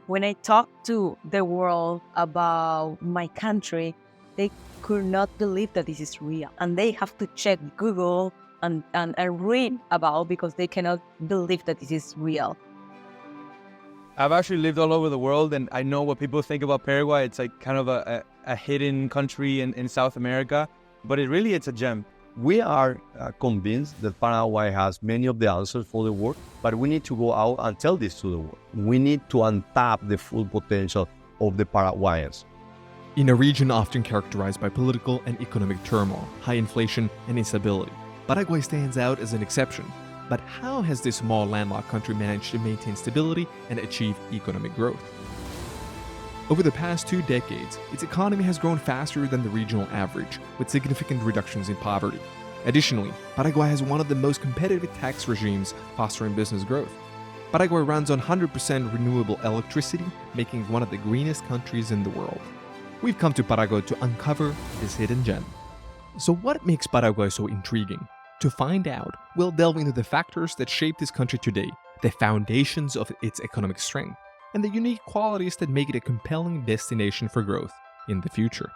When I talked to the world about my country, they could not believe that this is real. And they have to check Google and read about, because they cannot believe that this is real. I've actually lived all over the world, and I know what people think about Paraguay. It's like kind of a hidden country in South America, but it's a gem. We are convinced that Paraguay has many of the answers for the world, but we need to go out and tell this to the world. We need to untap the full potential of the Paraguayans. In a region often characterized by political and economic turmoil, high inflation, and instability, Paraguay stands out as an exception. But how has this small landlocked country managed to maintain stability and achieve economic growth? Over the past 2 decades, its economy has grown faster than the regional average, with significant reductions in poverty. Additionally, Paraguay has one of the most competitive tax regimes fostering business growth. Paraguay runs on 100% renewable electricity, making it one of the greenest countries in the world. We've come to Paraguay to uncover this hidden gem. So what makes Paraguay so intriguing? To find out, we'll delve into the factors that shape this country today, the foundations of its economic strength, and the unique qualities that make it a compelling destination for growth in the future.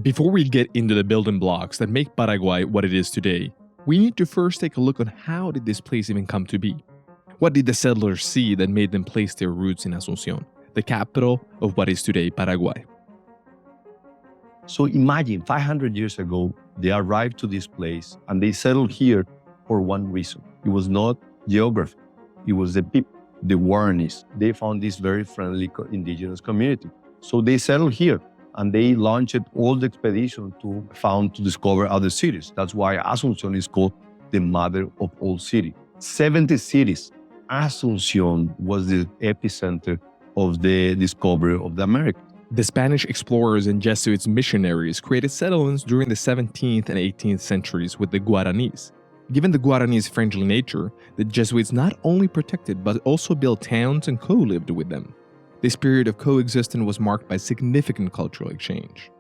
Before we get into the building blocks that make Paraguay what it is today, we need to first take a look on how did this place even come to be. What did the settlers see that made them place their roots in Asunción, the capital of what is today Paraguay? So imagine 500 years ago, they arrived to this place and they settled here for one reason. It was not geography. It was the people, the Guaranis. They found this very friendly indigenous community. So they settled here and they launched all the expedition to discover other cities. That's why Asunción is called the mother of all cities. 70 cities. Asunción was the epicenter of the discovery of the Americas. The Spanish explorers and Jesuits missionaries created settlements during the 17th and 18th centuries with the Guaranis. Given the Guaranis' friendly nature, the Jesuits not only protected but also built towns and co-lived with them. This period of coexistence was marked by significant cultural exchange.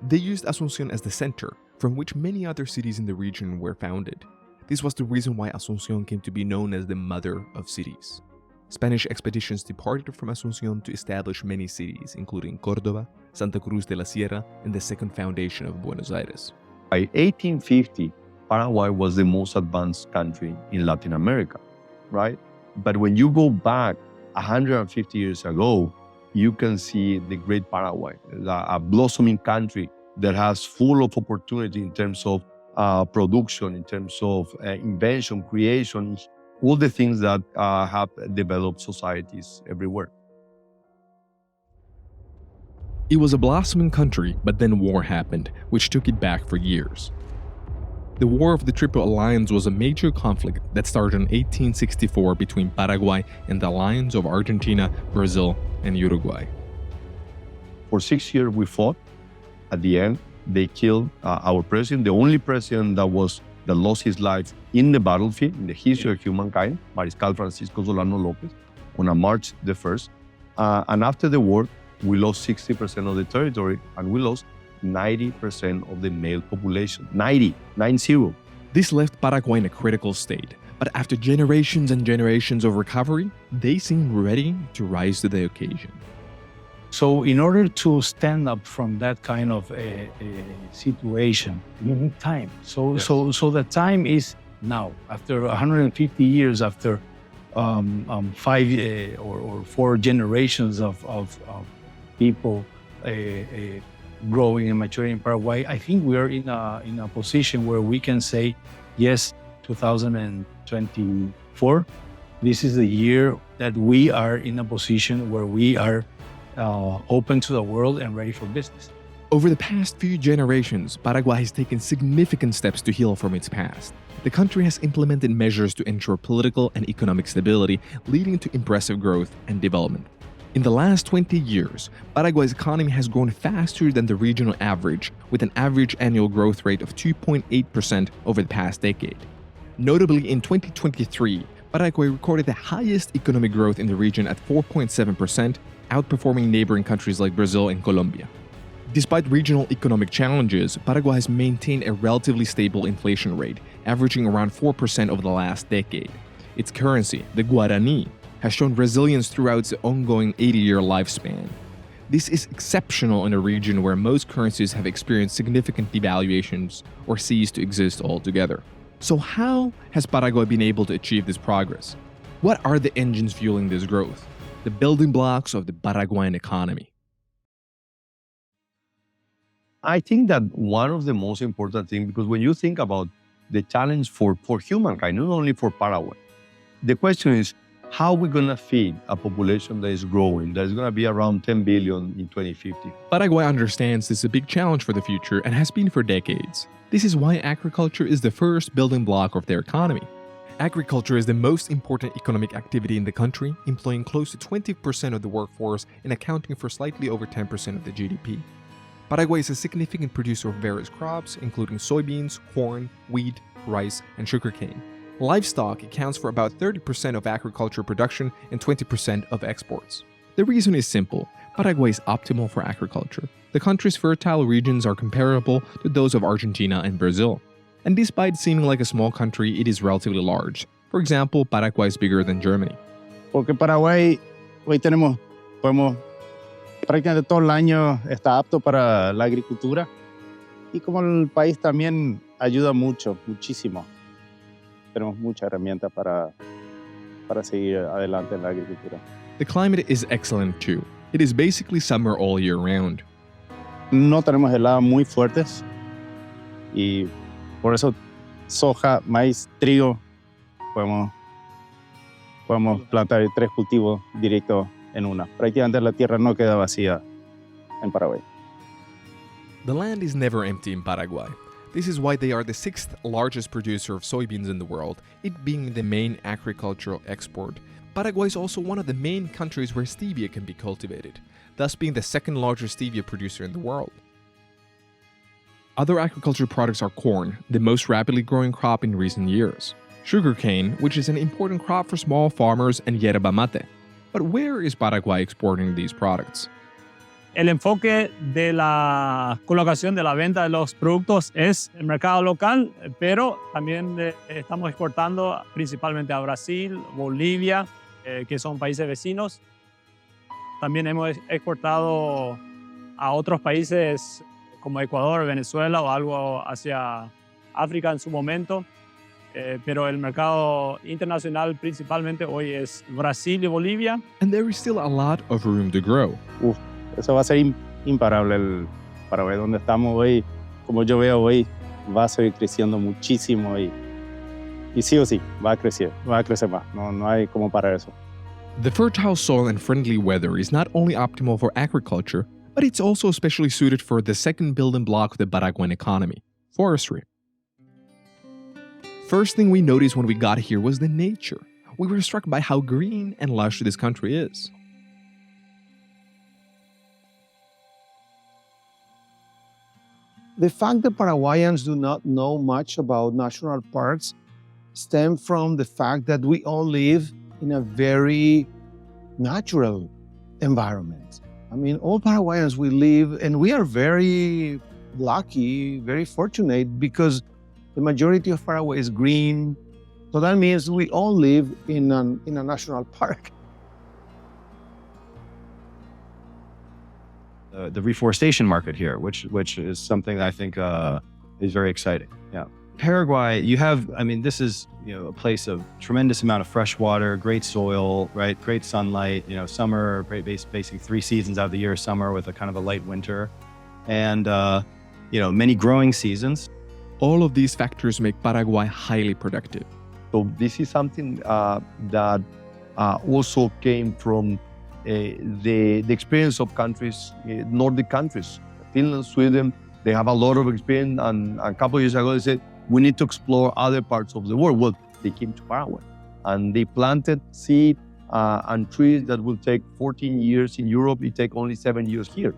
They used Asunción as the center from which many other cities in the region were founded. This was the reason why Asunción came to be known as the mother of cities. Spanish expeditions departed from Asunción to establish many cities, including Córdoba, Santa Cruz de la Sierra, and the second foundation of Buenos Aires. By 1850, Paraguay was the most advanced country in Latin America, right? But when you go back 150 years ago, you can see the great Paraguay, a blossoming country that has full of opportunity in terms of production, in terms of invention, creation, all the things that have developed societies everywhere. It was a blossoming country, but then war happened, which took it back for years. The War of the Triple Alliance was a major conflict that started in 1864 between Paraguay and the alliance of Argentina, Brazil, and Uruguay. For 6 years we fought. At the end, they killed our president, the only president that lost his life in the battlefield in the history of humankind, Mariscal Francisco Solano López, on March the 1st. And after the war, we lost 60% of the territory and we lost 90% of the male population. 90. This left Paraguay in a critical state, but after generations and generations of recovery, they seemed ready to rise to the occasion. So in order to stand up from that kind of a situation, you need time. So the time is now. After 150 years, after 5 or 4 generations of people growing and maturing in Paraguay, I think we are in a position where we can say, yes, 2024, this is the year that we are in a position where we are open to the world and ready for business. Over the past few generations, Paraguay has taken significant steps to heal from its past. The country has implemented measures to ensure political and economic stability, leading to impressive growth and development. In the last 20 years, Paraguay's economy has grown faster than the regional average, with an average annual growth rate of 2.8% over the past decade. Notably, in 2023, Paraguay recorded the highest economic growth in the region at 4.7%, outperforming neighboring countries like Brazil and Colombia. Despite regional economic challenges, Paraguay has maintained a relatively stable inflation rate, averaging around 4% over the last decade. Its currency, the Guarani, has shown resilience throughout its ongoing 80-year lifespan. This is exceptional in a region where most currencies have experienced significant devaluations or ceased to exist altogether. So how has Paraguay been able to achieve this progress? What are the engines fueling this growth? The building blocks of the Paraguayan economy. I think that one of the most important things, because when you think about the challenge for humankind, not only for Paraguay, the question is, how are we going to feed a population that is growing, that is going to be around 10 billion in 2050? Paraguay understands this is a big challenge for the future and has been for decades. This is why agriculture is the first building block of their economy. Agriculture is the most important economic activity in the country, employing close to 20% of the workforce and accounting for slightly over 10% of the GDP. Paraguay is a significant producer of various crops, including soybeans, corn, wheat, rice, and sugarcane. Livestock accounts for about 30% of agriculture production and 20% of exports. The reason is simple. Paraguay is optimal for agriculture. The country's fertile regions are comparable to those of Argentina and Brazil. And despite seeming like a small country, it is relatively large. For example, Paraguay is bigger than Germany. Porque Paraguay, hoy podemos, prácticamente todo el año está apto para la agricultura. Y como el país también ayuda muchísimo. Tenemos muchas herramientas para seguir adelante en la agricultura. The climate is excellent too. It is basically summer all year round. No tenemos heladas muy fuertes y por eso soja, maíz, trigo, podemos plantar 3 cultivos directos en una. Prácticamente la tierra no queda vacía en Paraguay. The land is never empty in Paraguay. This is why they are the 6th largest producer of soybeans in the world, it being the main agricultural export. Paraguay is also one of the main countries where stevia can be cultivated, thus being the 2nd largest stevia producer in the world. Other agricultural products are corn, the most rapidly growing crop in recent years, sugarcane, which is an important crop for small farmers, and yerba mate. But where is Paraguay exporting these products? El enfoque de la colocación de la venta de los productos es el mercado local, pero también estamos exportando principalmente a Brasil, Bolivia, que son países vecinos. También hemos exportado a otros países como Ecuador, Venezuela o algo hacia África en su momento. Pero el mercado internacional principalmente hoy es Brasil y Bolivia. And there is still a lot of room to grow. Eso va a ser imparable el Paraguay. Donde estamos hoy, como yo veo hoy, va a seguir creciendo muchísimo y sí o sí va a crecer más. No hay como parar eso. The fertile soil and friendly weather is not only optimal for agriculture, but it's also especially suited for the second building block of the Paraguayan economy, forestry. First thing we noticed when we got here was the nature. We were struck by how green and lush this country is. The fact that Paraguayans do not know much about national parks stems from the fact that we all live in a very natural environment. I mean, all Paraguayans, we live, and we are very lucky, very fortunate, because the majority of Paraguay is green. So that means we all live in a national park. The reforestation market here, which is something that I think is very exciting. Yeah, Paraguay, this is a place of tremendous amount of fresh water, great soil, right? Great sunlight. Summer, basically 3 seasons out of the year, summer with a kind of a light winter, and many growing seasons. All of these factors make Paraguay highly productive. So this is something that also came from the experience of countries, Nordic countries, Finland, Sweden. They have a lot of experience, and a couple of years ago they said, we need to explore other parts of the world. Well, they came to Paraguay, and they planted seed and trees that will take 14 years in Europe. It take only 7 years here.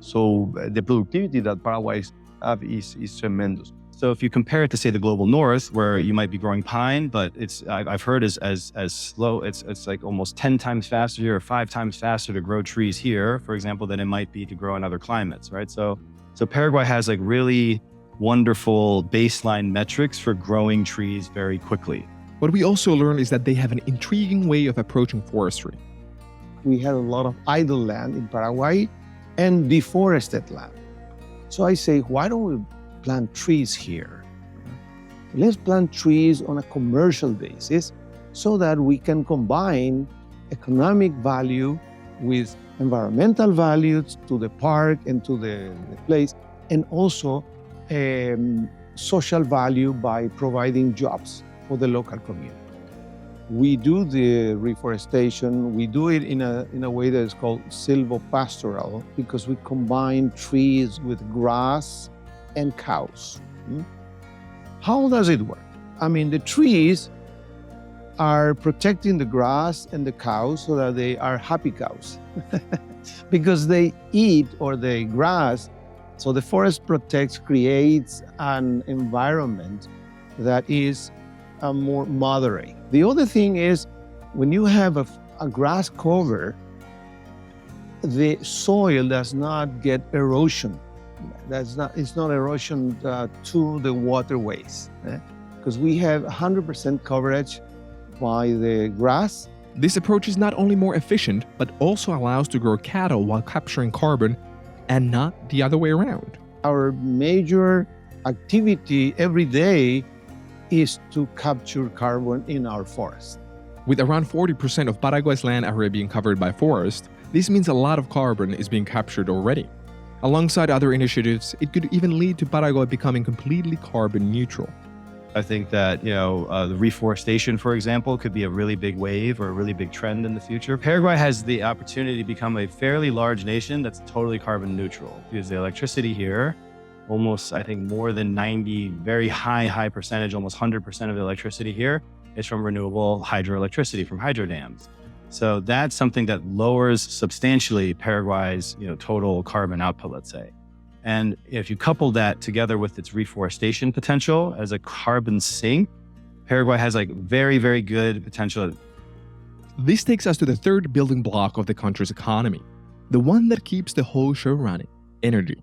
So the productivity that Paraguay have is tremendous. So if you compare it to, say, the global north, where you might be growing pine, but I've heard as slow, it's like almost 10 times faster or 5 times faster to grow trees here, for example, than it might be to grow in other climates, right? So Paraguay has like really wonderful baseline metrics for growing trees very quickly. What we also learn is that they have an intriguing way of approaching forestry. We had a lot of idle land in Paraguay and deforested land. So I say, why don't we plant trees here? Let's plant trees on a commercial basis so that we can combine economic value with environmental values to the park and to the place, and also social value by providing jobs for the local community. We do the reforestation, we do it in a way that is called silvopastoral, because we combine trees with grass and cows. How does it work? I mean, the trees are protecting the grass and the cows so that they are happy cows because they eat or they grass. So the forest creates an environment that is more moderate. The other thing is, when you have a grass cover, the soil does not get erosion. It's not erosion to the waterways, because we have 100% coverage by the grass. This approach is not only more efficient, but also allows to grow cattle while capturing carbon, and not the other way around. Our major activity every day is to capture carbon in our forest. With around 40% of Paraguay's land area being covered by forest, this means a lot of carbon is being captured already. Alongside other initiatives, it could even lead to Paraguay becoming completely carbon neutral. I think that, the reforestation, for example, could be a really big wave or a really big trend in the future. Paraguay has the opportunity to become a fairly large nation that's totally carbon neutral, because the electricity here, almost, I think, more than 90, very high percentage, almost 100% of the electricity here is from renewable hydroelectricity, from hydro dams. So that's something that lowers substantially Paraguay's, total carbon output, let's say. And if you couple that together with its reforestation potential as a carbon sink, Paraguay has like very, very good potential. This takes us to the third building block of the country's economy, the one that keeps the whole show running: energy.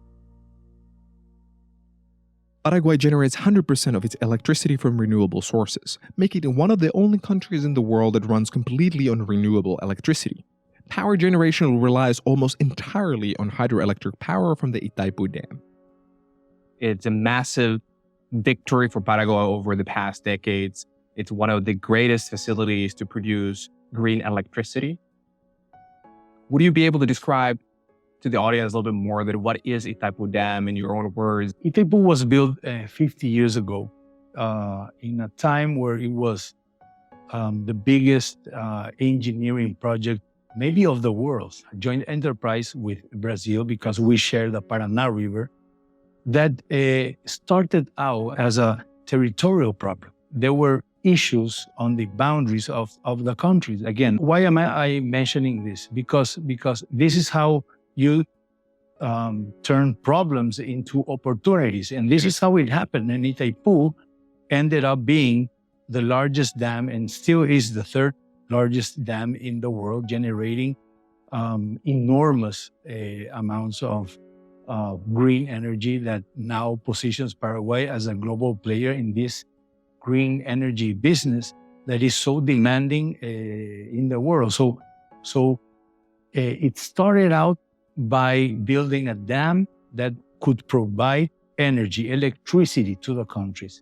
Paraguay generates 100% of its electricity from renewable sources, making it one of the only countries in the world that runs completely on renewable electricity. Power generation relies almost entirely on hydroelectric power from the Itaipu Dam. It's a massive victory for Paraguay over the past decades. It's one of the greatest facilities to produce green electricity. Would you be able to describe to the audience a little bit more that what is Itaipu Dam in your own words? Itaipu was built 50 years ago in a time where it was the biggest engineering project maybe of the world, a joint enterprise with Brazil, because we share the Paraná River, that started out as a territorial problem. There were issues on the boundaries of the countries. Again, why am I mentioning this? Because this is how you turn problems into opportunities. And this is how it happened. And Itaipu ended up being the largest dam, and still is the third largest dam in the world, generating enormous amounts of green energy that now positions Paraguay as a global player in this green energy business that is so demanding in the world. So it started out by building a dam that could provide energy, electricity to the countries.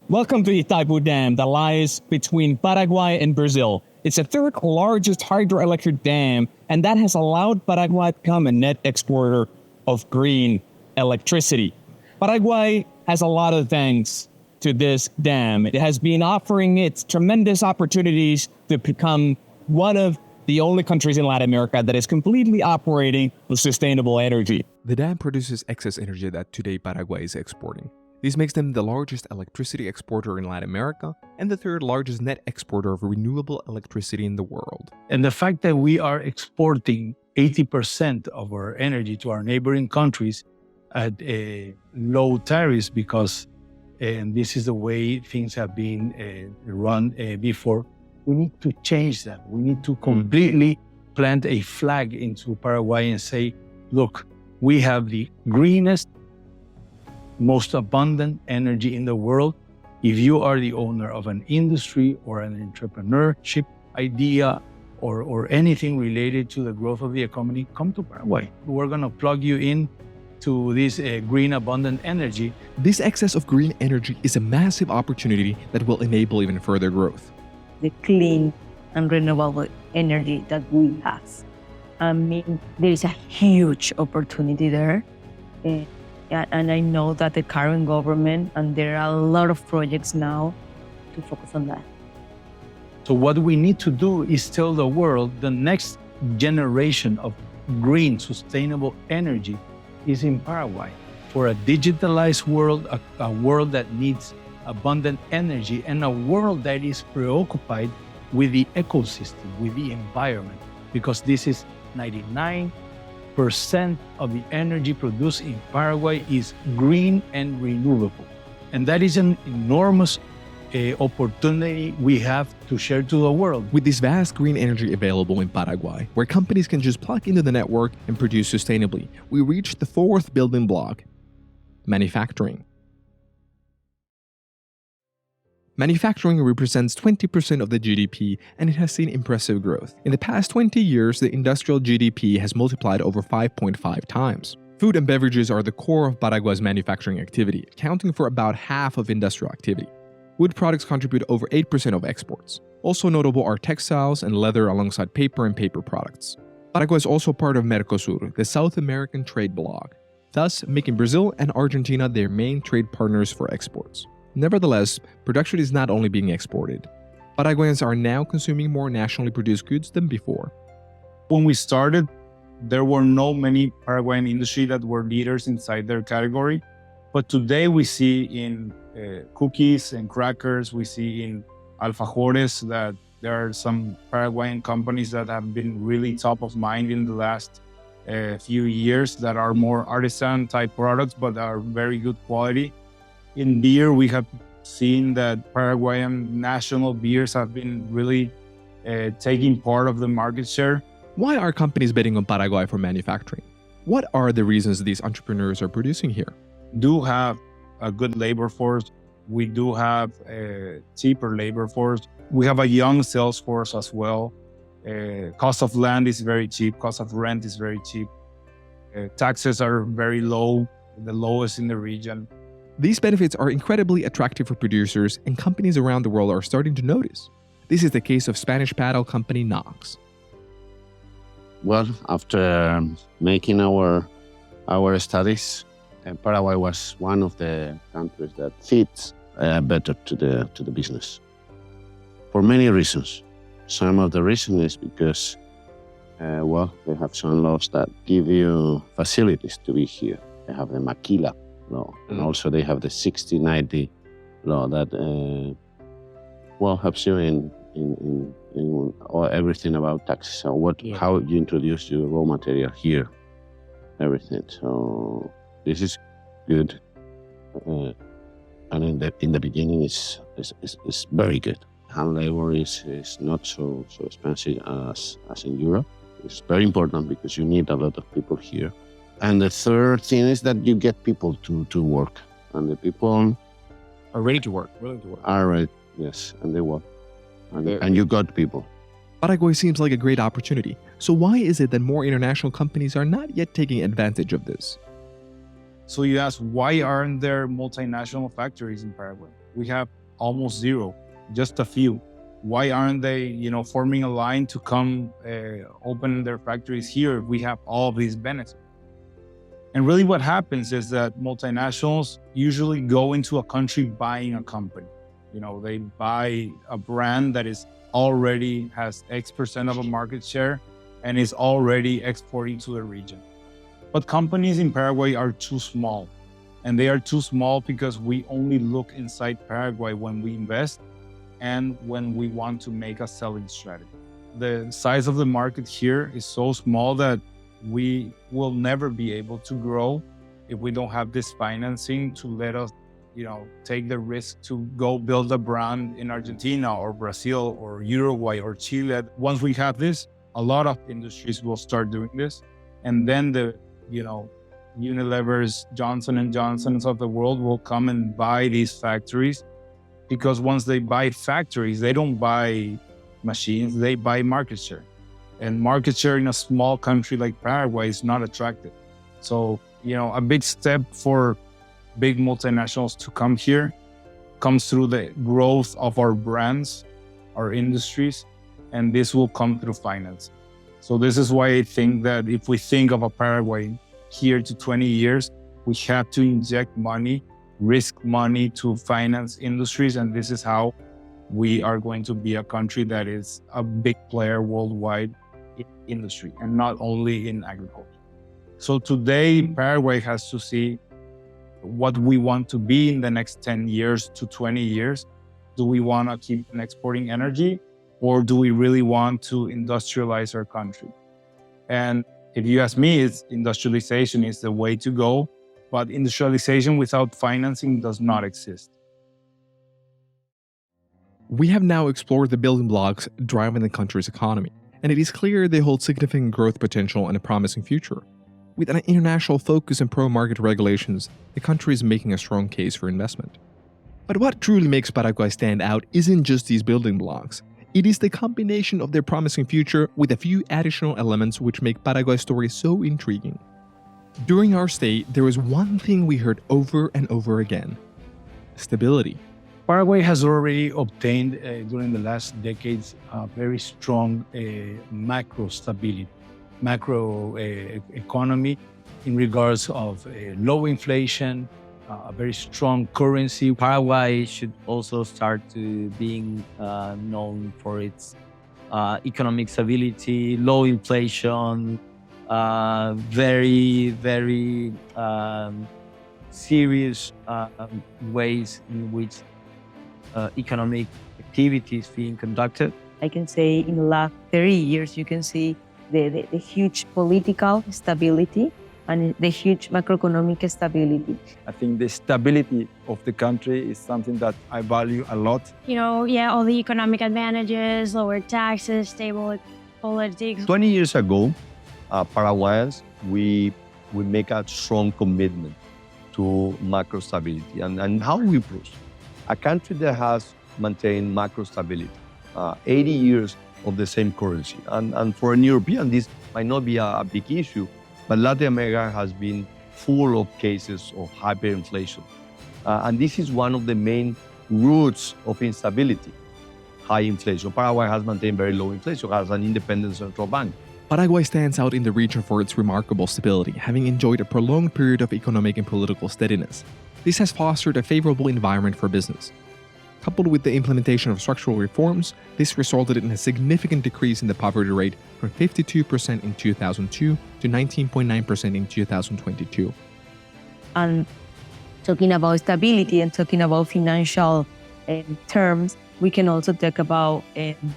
Welcome to Itaipu Dam that lies between Paraguay and Brazil. It's the third largest hydroelectric dam, and that has allowed Paraguay to become a net exporter of green electricity. Paraguay has a lot of thanks to this dam. It has been offering its tremendous opportunities to become one of the only countries in Latin America that is completely operating with sustainable energy. The dam produces excess energy that today Paraguay is exporting. This makes them the largest electricity exporter in Latin America and the third largest net exporter of renewable electricity in the world. And the fact that we are exporting 80% of our energy to our neighboring countries at low tariffs, because and this is the way things have been run before. We need to change that. We need to completely plant a flag into Paraguay and say, look, we have the greenest, most abundant energy in the world. If you are the owner of an industry or an entrepreneurship idea or anything related to the growth of the economy, come to Paraguay. We're going to plug you in to this green, abundant energy. This excess of green energy is a massive opportunity that will enable even further growth. The clean and renewable energy that we have. I mean, there is a huge opportunity there. And I know that the current government, and there are a lot of projects now to focus on that. So what we need to do is tell the world the next generation of green, sustainable energy is in Paraguay. For a digitalized world, a world that needs abundant energy, and a world that is preoccupied with the ecosystem, with the environment, because this is 99% of the energy produced in Paraguay is green and renewable. And that is an enormous opportunity we have to share to the world. With this vast green energy available in Paraguay, where companies can just plug into the network and produce sustainably, we reach the fourth building block: manufacturing. Manufacturing represents 20% of the GDP, and it has seen impressive growth. In the past 20 years, the industrial GDP has multiplied over 5.5 times. Food and beverages are the core of Paraguay's manufacturing activity, accounting for about half of industrial activity. Wood products contribute over 8% of exports. Also notable are textiles and leather alongside paper and paper products. Paraguay is also part of Mercosur, the South American trade bloc, thus making Brazil and Argentina their main trade partners for exports. Nevertheless, production is not only being exported. Paraguayans are now consuming more nationally produced goods than before. When we started, there were no many Paraguayan industry that were leaders inside their category. But today we see in cookies and crackers, we see in alfajores that there are some Paraguayan companies that have been really top of mind in the last few years that are more artisan type products, but are very good quality. In beer, we have seen that Paraguayan national beers have been really taking part of the market share. Why are companies betting on Paraguay for manufacturing? What are the reasons these entrepreneurs are producing here? Do have a good labor force. We do have a cheaper labor force. We have a young sales force as well. Cost of land is very cheap. Cost of rent is very cheap. Taxes are very low, the lowest in the region. These benefits are incredibly attractive for producers, and companies around the world are starting to notice. This is the case of Spanish paddle company Knox. Well, after making our studies, Paraguay was one of the countries that fits better to the business for many reasons. Some of the reason is because, they have some laws that give you facilities to be here. They have the Maquila law, and also they have the 60/90 law that helps you in everything about taxes. So how you introduce your raw material here, everything. So this is good, and in the beginning it's very good. Hand labor is not so expensive as in Europe. It's very important because you need a lot of people here. And the third thing is that you get people to work, and the people Are ready to work, willing to work. are ready, yes, and they work, and you got people. Paraguay seems like a great opportunity. So why is it that more international companies are not yet taking advantage of this? So you ask, why aren't there multinational factories in Paraguay? We have almost zero, just a few. Why aren't they, forming a line to come open their factories here if we have all of these benefits? And really what happens is that multinationals usually go into a country buying a company. They buy a brand that already has X% of a market share and is already exporting to the region. But companies in Paraguay are too small. And they are too small because we only look inside Paraguay when we invest and when we want to make a selling strategy. The size of the market here is so small that we will never be able to grow if we don't have this financing to let us, take the risk to go build a brand in Argentina or Brazil or Uruguay or Chile. Once we have this, a lot of industries will start doing this. And then the, Unilever's, Johnson & Johnson's of the world will come and buy these factories, because once they buy factories, they don't buy machines, they buy market share. And market share in a small country like Paraguay is not attractive. So, a big step for big multinationals to come here comes through the growth of our brands, our industries, and this will come through finance. So this is why I think that if we think of a Paraguay here to 20 years, we have to inject money, risk money to finance industries, and this is how we are going to be a country that is a big player worldwide in industry and not only in agriculture. So today, Paraguay has to see what we want to be in the next 10 years to 20 years. Do we want to keep exporting energy, or do we really want to industrialize our country? And if you ask me, industrialization is the way to go, but industrialization without financing does not exist. We have now explored the building blocks driving the country's economy, and it is clear they hold significant growth potential and a promising future. With an international focus and pro-market regulations, the country is making a strong case for investment. But what truly makes Paraguay stand out isn't just these building blocks. It is the combination of their promising future with a few additional elements which make Paraguay's story so intriguing. During our stay, there was one thing we heard over and over again: stability. Paraguay has already obtained, during the last decades, a very strong macro stability, macro economy in regards of low inflation, a very strong currency. Paraguay should also start to being known for its economic stability, low inflation, very, very serious ways in which economic activity is being conducted. I can say in the last 30 years, you can see the huge political stability and the huge macroeconomic stability. I think the stability of the country is something that I value a lot. All the economic advantages, lower taxes, stable politics. 20 years ago, Paraguayans, we make a strong commitment to macro stability. And how we prove? A country that has maintained macro stability, 80 years of the same currency. And for an European, this might not be a big issue, but Latin America has been full of cases of hyperinflation. And this is one of the main roots of instability, high inflation. Paraguay has maintained very low inflation, has an independent central bank. Paraguay stands out in the region for its remarkable stability, having enjoyed a prolonged period of economic and political steadiness. This has fostered a favorable environment for business. Coupled with the implementation of structural reforms, this resulted in a significant decrease in the poverty rate from 52% in 2002 to 19.9% in 2022. And talking about stability and talking about financial terms, we can also talk about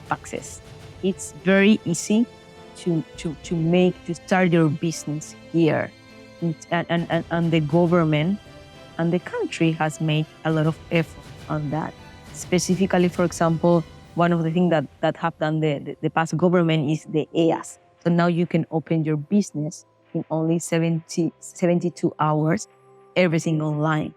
taxes. It's very easy to start your business here, and the government and the country has made a lot of effort on that. Specifically, for example, one of the things that have done the past government is the EAS. So now you can open your business in only 72 hours, everything online.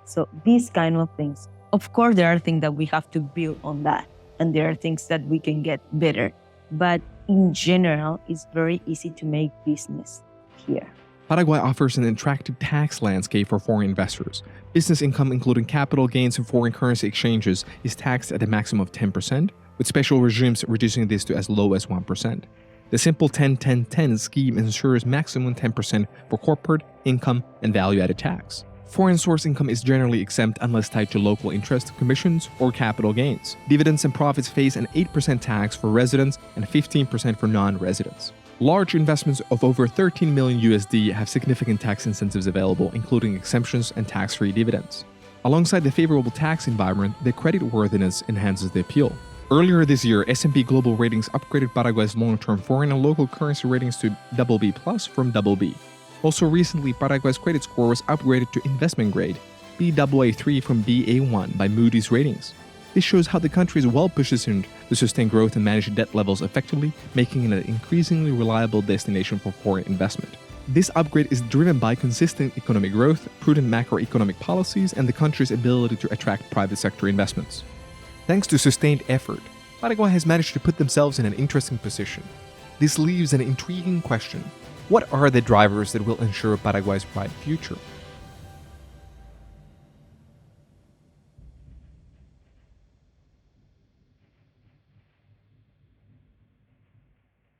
So these kind of things. Of course, there are things that we have to build on that, and there are things that we can get better. But in general, it's very easy to make business here. Paraguay offers an attractive tax landscape for foreign investors. Business income, including capital gains and foreign currency exchanges, is taxed at a maximum of 10%, with special regimes reducing this to as low as 1%. The simple 10-10-10 scheme ensures maximum 10% for corporate, income, and value-added tax. Foreign source income is generally exempt unless tied to local interest, commissions, or capital gains. Dividends and profits face an 8% tax for residents and 15% for non-residents. Large investments of over 13 million USD have significant tax incentives available, including exemptions and tax-free dividends. Alongside the favorable tax environment, the creditworthiness enhances the appeal. Earlier this year, S&P Global Ratings upgraded Paraguay's long-term foreign and local currency ratings to BB+ from BB. Also recently, Paraguay's credit score was upgraded to investment grade. Baa3 from Ba1 by Moody's Ratings. This shows how the country is well positioned to sustain growth and manage debt levels effectively, making it an increasingly reliable destination for foreign investment. This upgrade is driven by consistent economic growth, prudent macroeconomic policies, and the country's ability to attract private sector investments. Thanks to sustained effort, Paraguay has managed to put themselves in an interesting position. This leaves an intriguing question. What are the drivers that will ensure Paraguay's bright future?